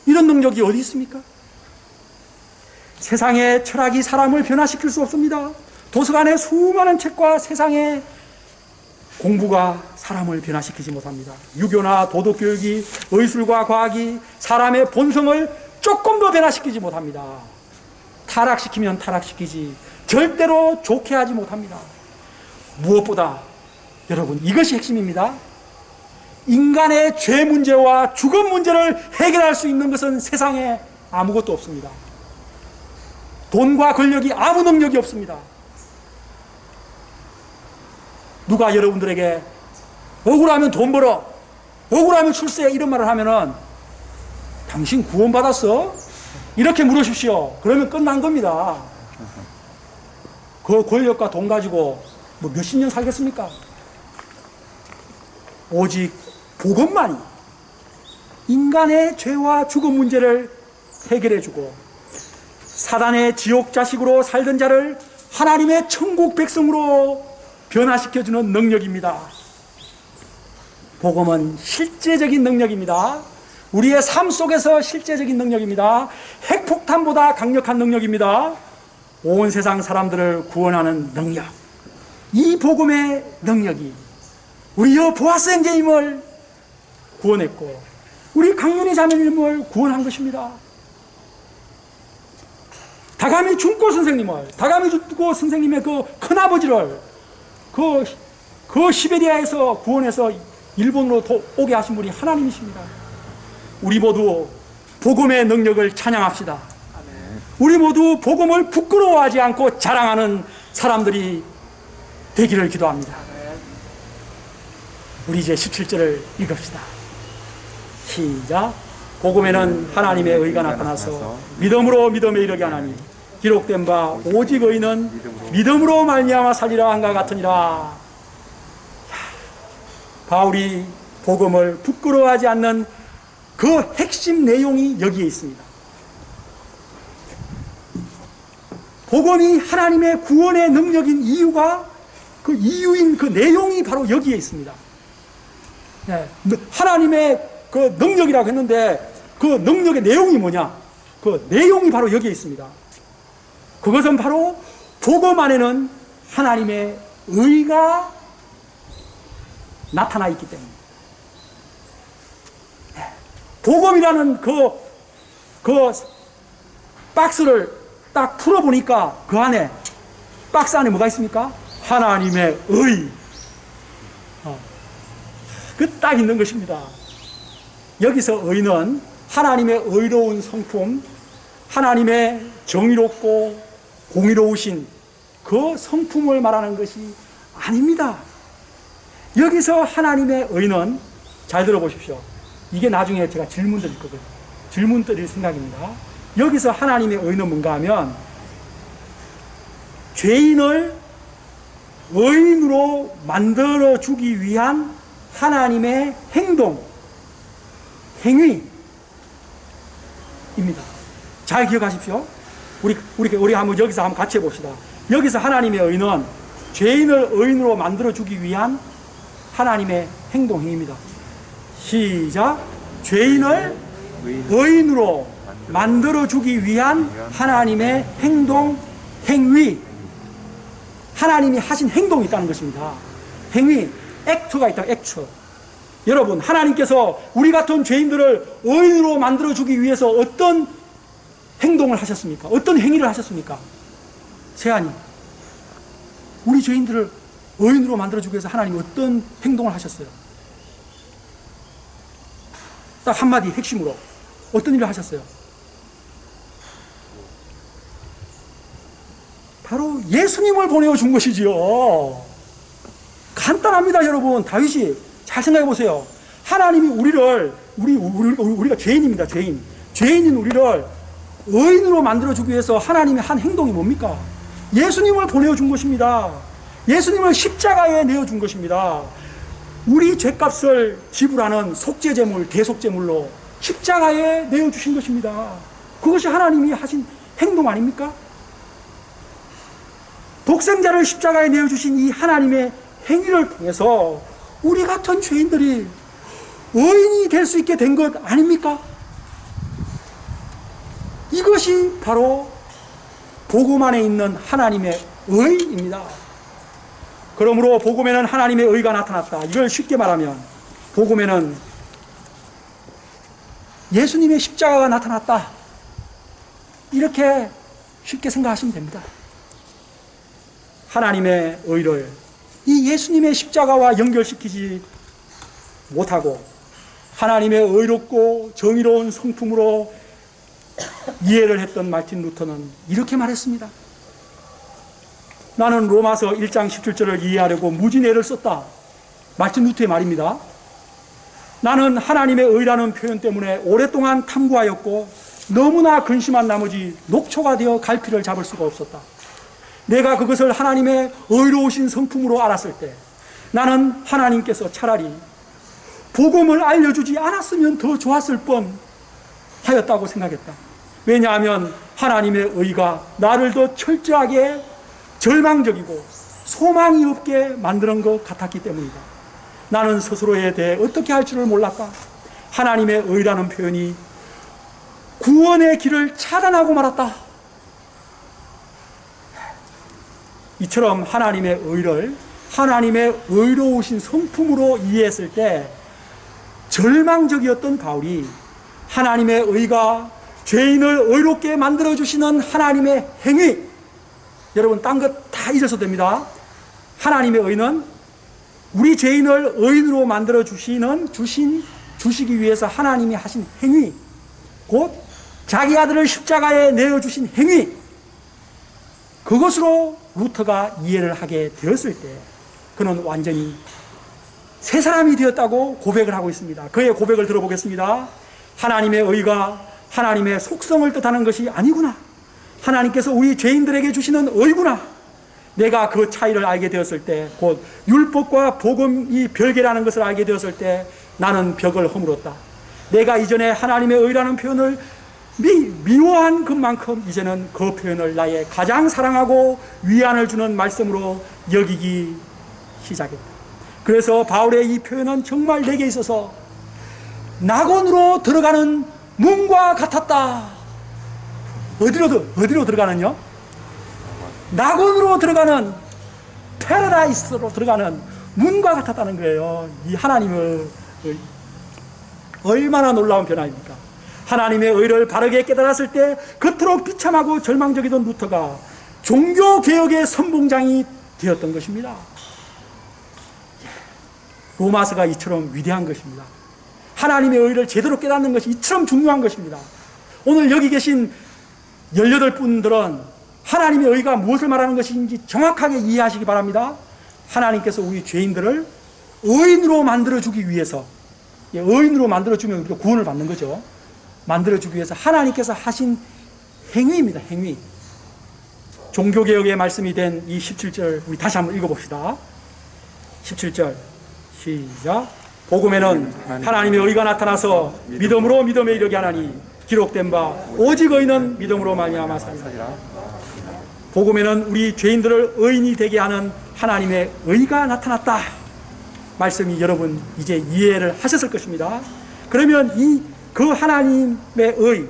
이런 능력이 어디 있습니까? 세상의 철학이 사람을 변화시킬 수 없습니다. 도서관의 수많은 책과 세상의 공부가 사람을 변화시키지 못합니다. 유교나 도덕교육이, 의술과 과학이 사람의 본성을 조금 더 변화시키지 못합니다. 타락시키면 타락시키지 절대로 좋게 하지 못합니다. 무엇보다 여러분, 이것이 핵심입니다. 인간의 죄 문제와 죽음 문제를 해결할 수 있는 것은 세상에 아무것도 없습니다. 돈과 권력이 아무 능력이 없습니다. 누가 여러분들에게 억울하면 돈 벌어, 억울하면 출세, 이런 말을 하면은 당신 구원받았어? 이렇게 물으십시오. 그러면 끝난 겁니다. 그 권력과 돈 가지고 뭐 몇십 년 살겠습니까? 오직 복음만이 인간의 죄와 죽음 문제를 해결해주고 사단의 지옥 자식으로 살던 자를 하나님의 천국 백성으로 변화시켜주는 능력입니다. 복음은 실제적인 능력입니다. 우리의 삶 속에서 실제적인 능력입니다. 핵폭탄보다 강력한 능력입니다. 온 세상 사람들을 구원하는 능력. 이 복음의 능력이 우리 여 보아스 형제님을 구원했고 우리 강윤희 자매님을 구원한 것입니다. 다가미 준코 선생님을, 다가미 준코 선생님의 그 큰아버지를 그 시베리아에서 구원해서 일본으로 오게 하신 분이 하나님이십니다. 우리 모두 복음의 능력을 찬양합시다. 우리 모두 복음을 부끄러워하지 않고 자랑하는 사람들이 되기를 기도합니다. 우리 이제 17절을 읽읍시다. 시작. 복음에는 하나님의 의가 나타나서 믿음으로 믿음에 이르게 하나니 기록된 바 오직 의는 믿음으로 말미암아 살리라 한가 같으니라. 바울이 복음을 부끄러워하지 않는 그 핵심 내용이 여기에 있습니다. 복음이 하나님의 구원의 능력인 이유가 그 이유인 그 내용이 바로 여기에 있습니다. 네, 하나님의 그 능력이라고 했는데 그 능력의 내용이 뭐냐? 그 내용이 바로 여기에 있습니다. 그것은 바로 복음 안에는 하나님의 의가 나타나 있기 때문에 복음이라는 그 박스를 딱 풀어보니까 그 안에 박스 안에 뭐가 있습니까? 하나님의 의. 그 딱 있는 것입니다. 여기서 의는 하나님의 의로운 성품, 하나님의 정의롭고 공의로우신 그 성품을 말하는 것이 아닙니다. 여기서 하나님의 의는, 잘 들어보십시오. 이게 나중에 제가 질문 드릴 거거든요. 질문 드릴 생각입니다. 여기서 하나님의 의는 뭔가 하면 죄인을 의인으로 만들어주기 위한 하나님의 행동, 행위입니다. 잘 기억하십시오. 우리 한번 여기서 한번 같이 해봅시다. 여기서 하나님의 의는 죄인을 의인으로 만들어주기 위한 하나님의 행동, 행위입니다. 시작. 죄인을 의인으로 만들어주기 위한 하나님의 행동, 행위. 하나님이 하신 행동이 있다는 것입니다. 행위, 액트가 있다, 액트. 여러분, 하나님께서 우리 같은 죄인들을 의인으로 만들어주기 위해서 어떤 행동을 하셨습니까? 어떤 행위를 하셨습니까? 세아님, 우리 죄인들을 의인으로 만들어주기 위해서 하나님이 어떤 행동을 하셨어요? 딱 한마디 핵심으로 어떤 일을 하셨어요? 바로 예수님을 보내준 것이지요. 간단합니다, 여러분. 다윗이 잘 생각해 보세요. 하나님이 우리가 죄인입니다, 죄인. 죄인인 우리를 의인으로 만들어주기 위해서 하나님이 한 행동이 뭡니까? 예수님을 보내준 것입니다. 예수님을 십자가에 내어준 것입니다. 우리 죄값을 지불하는 속죄제물, 대속제물로 십자가에 내어주신 것입니다. 그것이 하나님이 하신 행동 아닙니까? 독생자를 십자가에 내어주신 이 하나님의 행위를 통해서 우리 같은 죄인들이 의인이 될 수 있게 된 것 아닙니까? 이것이 바로 복음 안에 있는 하나님의 의입니다. 그러므로 복음에는 하나님의 의가 나타났다. 이걸 쉽게 말하면 복음에는 예수님의 십자가가 나타났다. 이렇게 쉽게 생각하시면 됩니다. 하나님의 의를 이 예수님의 십자가와 연결시키지 못하고 하나님의 의롭고 정의로운 성품으로 이해를 했던 마틴 루터는 이렇게 말했습니다. 나는 로마서 1장 17절을 이해하려고 무진애를 썼다. 마틴 루터의 말입니다. 나는 하나님의 의라는 표현 때문에 오랫동안 탐구하였고 너무나 근심한 나머지 녹초가 되어 갈피를 잡을 수가 없었다. 내가 그것을 하나님의 의로우신 성품으로 알았을 때 나는 하나님께서 차라리 복음을 알려주지 않았으면 더 좋았을 뻔 하였다고 생각했다. 왜냐하면 하나님의 의가 나를 더 철저하게 절망적이고 소망이 없게 만드는 것 같았기 때문이다. 나는 스스로에 대해 어떻게 할 줄을 몰랐다. 하나님의 의라는 표현이 구원의 길을 차단하고 말았다. 이처럼 하나님의 의를 하나님의 의로우신 성품으로 이해했을 때 절망적이었던 바울이 하나님의 의가 죄인을 의롭게 만들어주시는 하나님의 행위, 여러분 딴 것 다 잊어서 됩니다. 하나님의 의는 우리 죄인을 의인으로 주시기 위해서 하나님이 하신 행위, 곧 자기 아들을 십자가에 내어주신 행위, 그것으로 루터가 이해를 하게 되었을 때 그는 완전히 새 사람이 되었다고 고백을 하고 있습니다. 그의 고백을 들어보겠습니다. 하나님의 의가 하나님의 속성을 뜻하는 것이 아니구나. 하나님께서 우리 죄인들에게 주시는 의구나. 내가 그 차이를 알게 되었을 때, 곧 율법과 복음이 별개라는 것을 알게 되었을 때 나는 벽을 허물었다. 내가 이전에 하나님의 의라는 표현을 미워한 것만큼 이제는 그 표현을 나의 가장 사랑하고 위안을 주는 말씀으로 여기기 시작했다. 그래서 바울의 이 표현은 정말 내게 있어서 낙원으로 들어가는 문과 같았다. 어디로 들어가는요? 낙원으로 들어가는, 패러다이스로 들어가는 문과 같았다는 거예요. 이 하나님의 얼마나 놀라운 변화입니까? 하나님의 의를 바르게 깨달았을 때 그토록 비참하고 절망적이던 루터가 종교개혁의 선봉장이 되었던 것입니다. 로마서가 이처럼 위대한 것입니다. 하나님의 의를 제대로 깨닫는 것이 이처럼 중요한 것입니다. 오늘 여기 계신 18분들은 하나님의 의가 무엇을 말하는 것인지 정확하게 이해하시기 바랍니다. 하나님께서 우리 죄인들을 의인으로 만들어주기 위해서, 의인으로 만들어주면 우리가 구원을 받는 거죠. 만들어주기 위해서 하나님께서 하신 행위입니다. 행위. 종교개혁의 말씀이 된 이 17절 우리 다시 한번 읽어봅시다. 17절 시작. 복음에는 하나님의 의가 나타나서 믿음으로 믿음에 이르게 하나니 기록된 바 오직 의인은 믿음으로 말미암아 살리라. 복음에는 우리 죄인들을 의인이 되게 하는 하나님의 의가 나타났다. 말씀이 여러분 이제 이해를 하셨을 것입니다. 그러면 그 하나님의 의,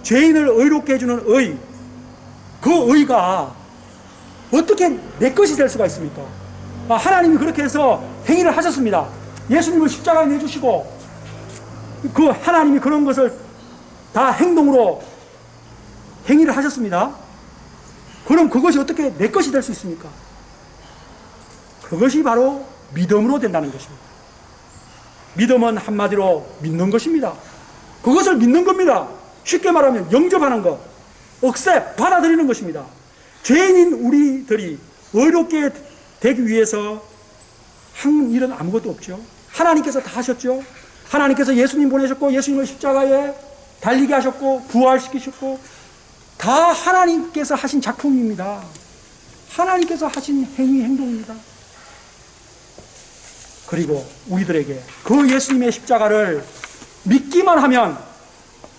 죄인을 의롭게 해주는 의, 그 의가 어떻게 내 것이 될 수가 있습니까? 하나님이 그렇게 해서 행위를 하셨습니다. 예수님을 십자가에 내주시고 그 하나님이 그런 것을 다 행동으로 행위를 하셨습니다. 그럼 그것이 어떻게 내 것이 될 수 있습니까? 그것이 바로 믿음으로 된다는 것입니다. 믿음은 한마디로 믿는 것입니다. 그것을 믿는 겁니다. 쉽게 말하면 영접하는 것, 억셉, 받아들이는 것입니다. 죄인인 우리들이 의롭게 되기 위해서 한 일은 아무것도 없죠. 하나님께서 다 하셨죠. 하나님께서 예수님 보내셨고 예수님을 십자가에 달리게 하셨고 부활시키셨고 다 하나님께서 하신 작품입니다. 하나님께서 하신 행위, 행동입니다. 그리고 우리들에게 그 예수님의 십자가를 믿기만 하면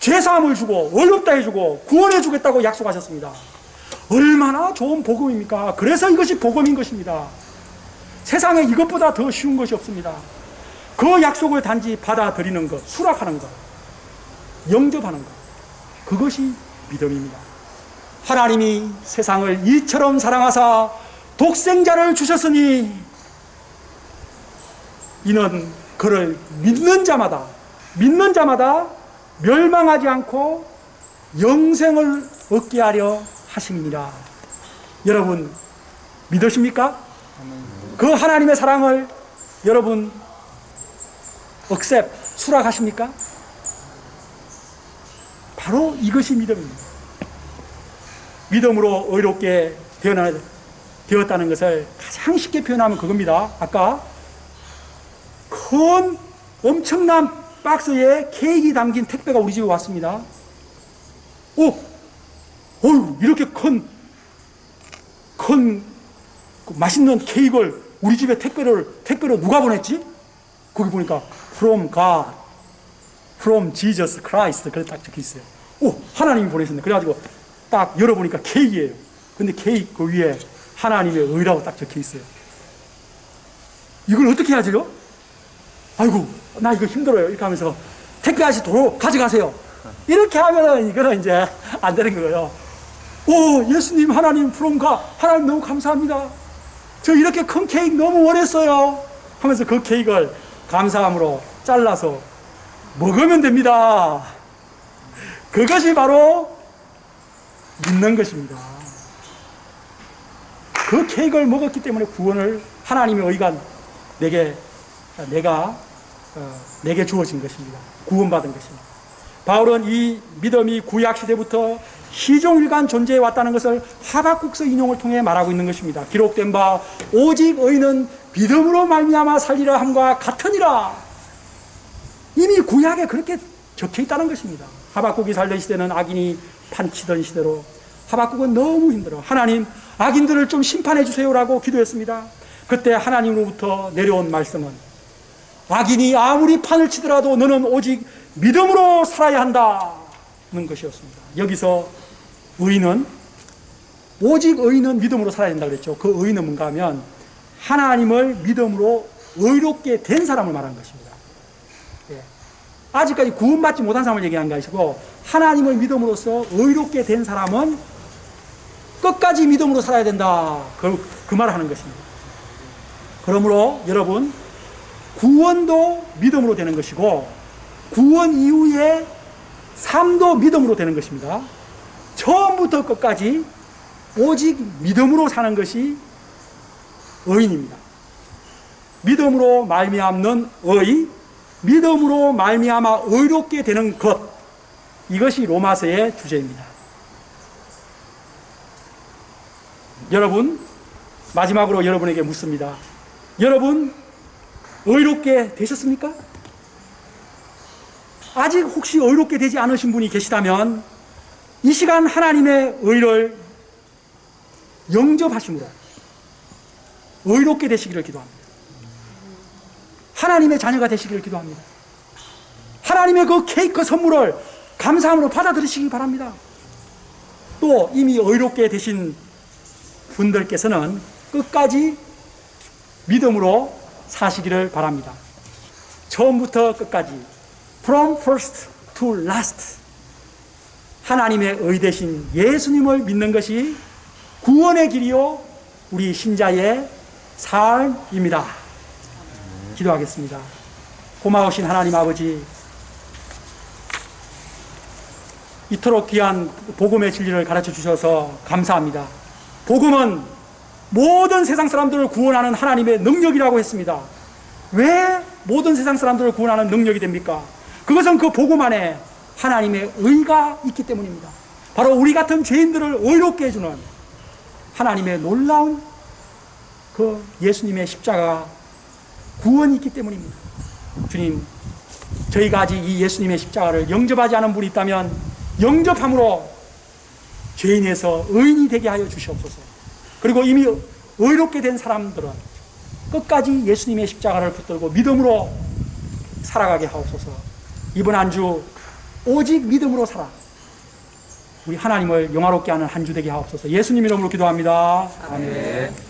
죄사함을 주고 의롭다 해주고 구원해 주겠다고 약속하셨습니다. 얼마나 좋은 복음입니까? 그래서 이것이 복음인 것입니다. 세상에 이것보다 더 쉬운 것이 없습니다. 그 약속을 단지 받아들이는 것, 수락하는 것, 영접하는 것, 그것이 믿음입니다. 하나님이 세상을 이처럼 사랑하사 독생자를 주셨으니 이는 그를 믿는 자마다 멸망하지 않고 영생을 얻게 하려 하심이니라. 여러분 믿으십니까? 그 하나님의 사랑을 여러분 억셉, 수락하십니까? 바로 이것이 믿음입니다. 믿음으로 의롭게 되었다는 것을 가장 쉽게 표현하면 그겁니다. 아까 큰 엄청난 박스에 케이크 담긴 택배가 우리 집에 왔습니다. 이렇게 큰 맛있는 케이크를 우리 집에 택배로 누가 보냈지? 거기 보니까 from God, from Jesus Christ 그렇게 딱 적혀 있어요. 하나님이 보내셨네. 그래가지고 딱 열어보니까 케이크예요. 근데 케이크 그 위에 하나님의 의라고 딱 적혀 있어요. 이걸 어떻게 하죠? 아이고, 나 이거 힘들어요. 이렇게 하면서 택배 아저씨 도로 가져가세요. 이렇게 하면은 이거는 이제 안 되는 거예요. 예수님, 하나님, from God, 하나님 너무 감사합니다. 저 이렇게 큰 케이크 너무 원했어요 하면서 그 케이크를 감사함으로 잘라서 먹으면 됩니다. 그것이 바로 믿는 것입니다. 그 케이크를 먹었기 때문에 구원을 하나님의 의가 내게 주어진 것입니다. 구원받은 것입니다. 바울은 이 믿음이 구약시대부터 시종일관 존재해 왔다는 것을 하박국서 인용을 통해 말하고 있는 것입니다. 기록된 바 오직 의인은 믿음으로 말미암아 살리라 함과 같으니라. 이미 구약에 그렇게 적혀 있다는 것입니다. 하박국이 살던 시대는 악인이 판치던 시대로 하박국은 너무 힘들어 하나님 악인들을 좀 심판해 주세요라고 기도했습니다. 그때 하나님으로부터 내려온 말씀은 악인이 아무리 판을 치더라도 너는 오직 믿음으로 살아야 한다는 것이었습니다. 여기서 의인은 오직 의인은 믿음으로 살아야 된다고 그랬죠. 그 의인은 뭔가 하면 하나님을 믿음으로 의롭게 된 사람을 말하는 것입니다. 예. 아직까지 구원받지 못한 사람을 얘기한 것이고 하나님을 믿음으로써 의롭게 된 사람은 끝까지 믿음으로 살아야 된다. 그 말을 하는 것입니다. 그러므로 여러분 구원도 믿음으로 되는 것이고 구원 이후에 삶도 믿음으로 되는 것입니다. 처음부터 끝까지 오직 믿음으로 사는 것이 의인입니다. 믿음으로 말미암는 의, 믿음으로 말미암아 의롭게 되는 것, 이것이 로마서의 주제입니다. 여러분, 마지막으로 여러분에게 묻습니다. 여러분 의롭게 되셨습니까? 아직 혹시 의롭게 되지 않으신 분이 계시다면 이 시간 하나님의 의를 영접하심으로 의롭게 되시기를 기도합니다. 하나님의 자녀가 되시기를 기도합니다. 하나님의 그 케이크 선물을 감사함으로 받아들이시기 바랍니다. 또 이미 의롭게 되신 분들께서는 끝까지 믿음으로 사시기를 바랍니다. 처음부터 끝까지 From first to last 하나님의 의 되신 예수님을 믿는 것이 구원의 길이요 우리 신자의 삶입니다. 기도하겠습니다. 고마우신 하나님 아버지, 이토록 귀한 복음의 진리를 가르쳐 주셔서 감사합니다. 복음은 모든 세상 사람들을 구원하는 하나님의 능력이라고 했습니다. 왜 모든 세상 사람들을 구원하는 능력이 됩니까? 그것은 그 복음 안에 하나님의 의가 있기 때문입니다. 바로 우리 같은 죄인들을 의롭게 해주는 하나님의 놀라운 그 예수님의 십자가 구원이 있기 때문입니다. 주님, 저희가 아직 이 예수님의 십자가를 영접하지 않은 분이 있다면 영접함으로 죄인에서 의인이 되게 하여 주시옵소서. 그리고 이미 의롭게 된 사람들은 끝까지 예수님의 십자가를 붙들고 믿음으로 살아가게 하옵소서. 이번 한 주 오직 믿음으로 살아 우리 하나님을 영화롭게 하는 한 주 되게 하옵소서. 예수님 이름으로 기도합니다. 아멘.